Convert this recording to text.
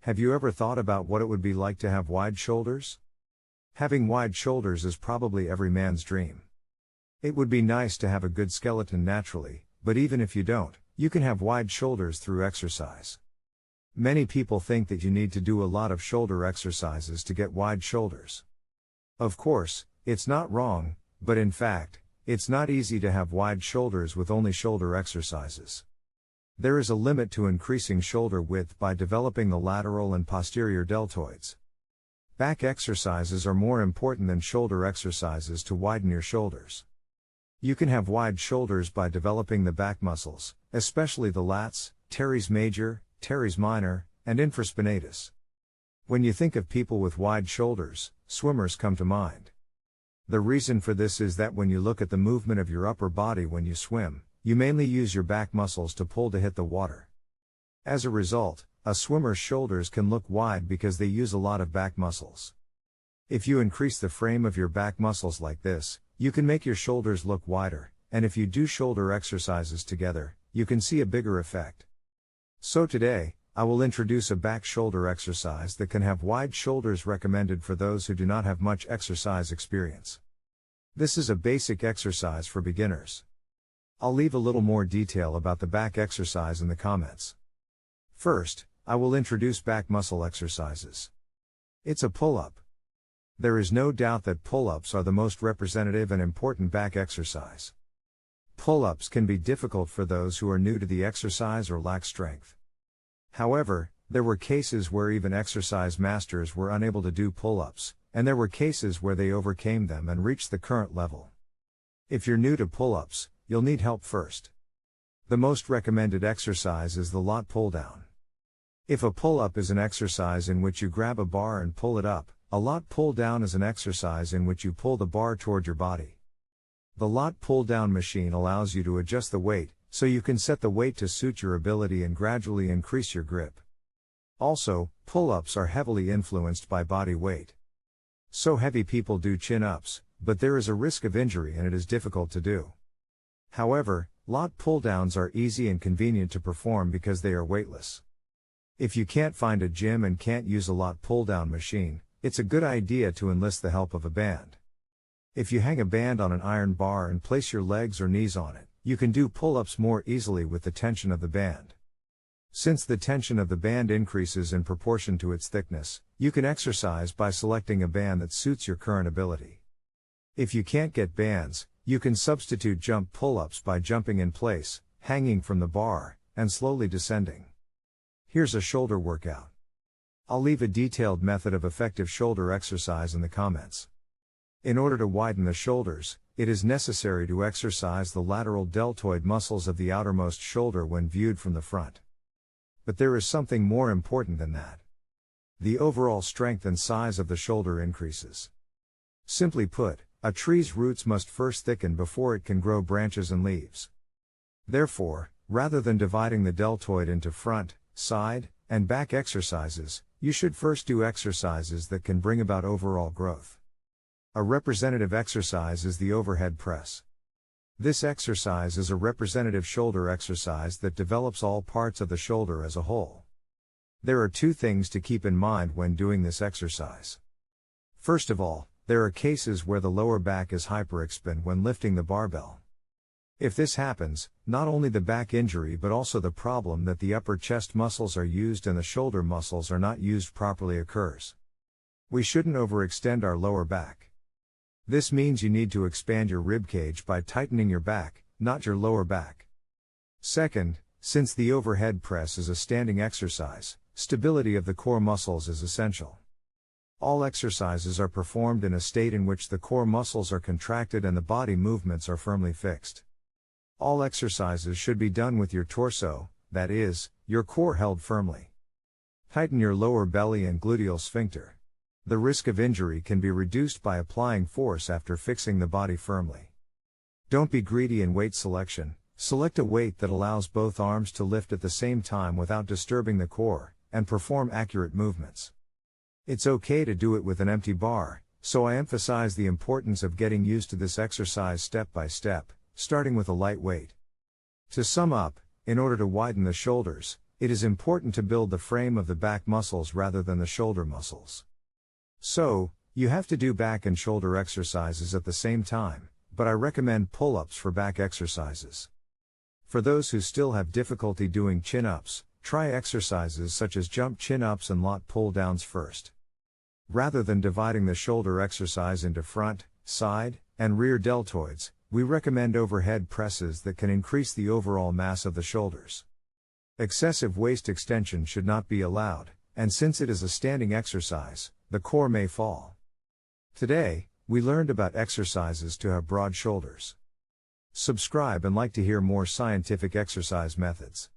Have you ever thought about what it would be like to have wide shoulders? Having wide shoulders is probably every man's dream. It would be nice to have a good skeleton naturally, but even if you don't, you can have wide shoulders through exercise. Many people think that you need to do a lot of shoulder exercises to get wide shoulders. Of course, it's not wrong, but in fact, it's not easy to have wide shoulders with only shoulder exercises. There is a limit to increasing shoulder width by developing the lateral and posterior deltoids. Back exercises are more important than shoulder exercises to widen your shoulders. You can have wide shoulders by developing the back muscles, especially the lats, teres major, teres minor, and infraspinatus. When you think of people with wide shoulders, swimmers come to mind. The reason for this is that when you look at the movement of your upper body when you swim, you mainly use your back muscles to pull to hit the water. As a result, a swimmer's shoulders can look wide because they use a lot of back muscles. If you increase the frame of your back muscles like this, you can make your shoulders look wider, and if you do shoulder exercises together, you can see a bigger effect. So today, I will introduce a back shoulder exercise that can have wide shoulders, recommended for those who do not have much exercise experience. This is a basic exercise for beginners. I'll leave a little more detail about the back exercise in the comments. First, I will introduce back muscle exercises. It's a pull-up. There is no doubt that pull-ups are the most representative and important back exercise. Pull-ups can be difficult for those who are new to the exercise or lack strength. However, there were cases where even exercise masters were unable to do pull-ups, and there were cases where they overcame them and reached the current level. If you're new to pull-ups, you'll need help first. The most recommended exercise is the lat pull-down. If a pull-up is an exercise in which you grab a bar and pull it up, a lat pull-down is an exercise in which you pull the bar toward your body. The lat pull-down machine allows you to adjust the weight, so you can set the weight to suit your ability and gradually increase your grip. Also, pull-ups are heavily influenced by body weight. So heavy people do chin-ups, but there is a risk of injury and it is difficult to do. However, lat pull-downs are easy and convenient to perform because they are weightless. If you can't find a gym and can't use a lat pull-down machine, it's a good idea to enlist the help of a band. If you hang a band on an iron bar and place your legs or knees on it, you can do pull-ups more easily with the tension of the band. Since the tension of the band increases in proportion to its thickness, you can exercise by selecting a band that suits your current ability. If you can't get bands, you can substitute jump pull-ups by jumping in place, hanging from the bar, and slowly descending. Here's a shoulder workout. I'll leave a detailed method of effective shoulder exercise in the comments. In order to widen the shoulders, it is necessary to exercise the lateral deltoid muscles of the outermost shoulder when viewed from the front. But there is something more important than that. The overall strength and size of the shoulder increases. Simply put, a tree's roots must first thicken before it can grow branches and leaves. Therefore, rather than dividing the deltoid into front, side, and back exercises, you should first do exercises that can bring about overall growth. A representative exercise is the overhead press. This exercise is a representative shoulder exercise that develops all parts of the shoulder as a whole. There are two things to keep in mind when doing this exercise. First of all, there are cases where the lower back is hyperextended when lifting the barbell. If this happens, not only the back injury but also the problem that the upper chest muscles are used and the shoulder muscles are not used properly occurs. We shouldn't overextend our lower back. This means you need to expand your rib cage by tightening your back, not your lower back. Second, since the overhead press is a standing exercise, stability of the core muscles is essential. All exercises are performed in a state in which the core muscles are contracted and the body movements are firmly fixed. All exercises should be done with your torso, that is, your core held firmly. Tighten your lower belly and gluteal sphincter. The risk of injury can be reduced by applying force after fixing the body firmly. Don't be greedy in weight selection. Select a weight that allows both arms to lift at the same time without disturbing the core, and perform accurate movements. It's okay to do it with an empty bar, so I emphasize the importance of getting used to this exercise step by step, starting with a light weight. To sum up, in order to widen the shoulders, it is important to build the frame of the back muscles rather than the shoulder muscles. So, you have to do back and shoulder exercises at the same time, but I recommend pull-ups for back exercises. For those who still have difficulty doing chin-ups, try exercises such as jump chin-ups and lat pull-downs first. Rather than dividing the shoulder exercise into front, side, and rear deltoids, we recommend overhead presses that can increase the overall mass of the shoulders. Excessive waist extension should not be allowed, and since it is a standing exercise, the core may fall. Today, we learned about exercises to have broad shoulders. Subscribe and like to hear more scientific exercise methods.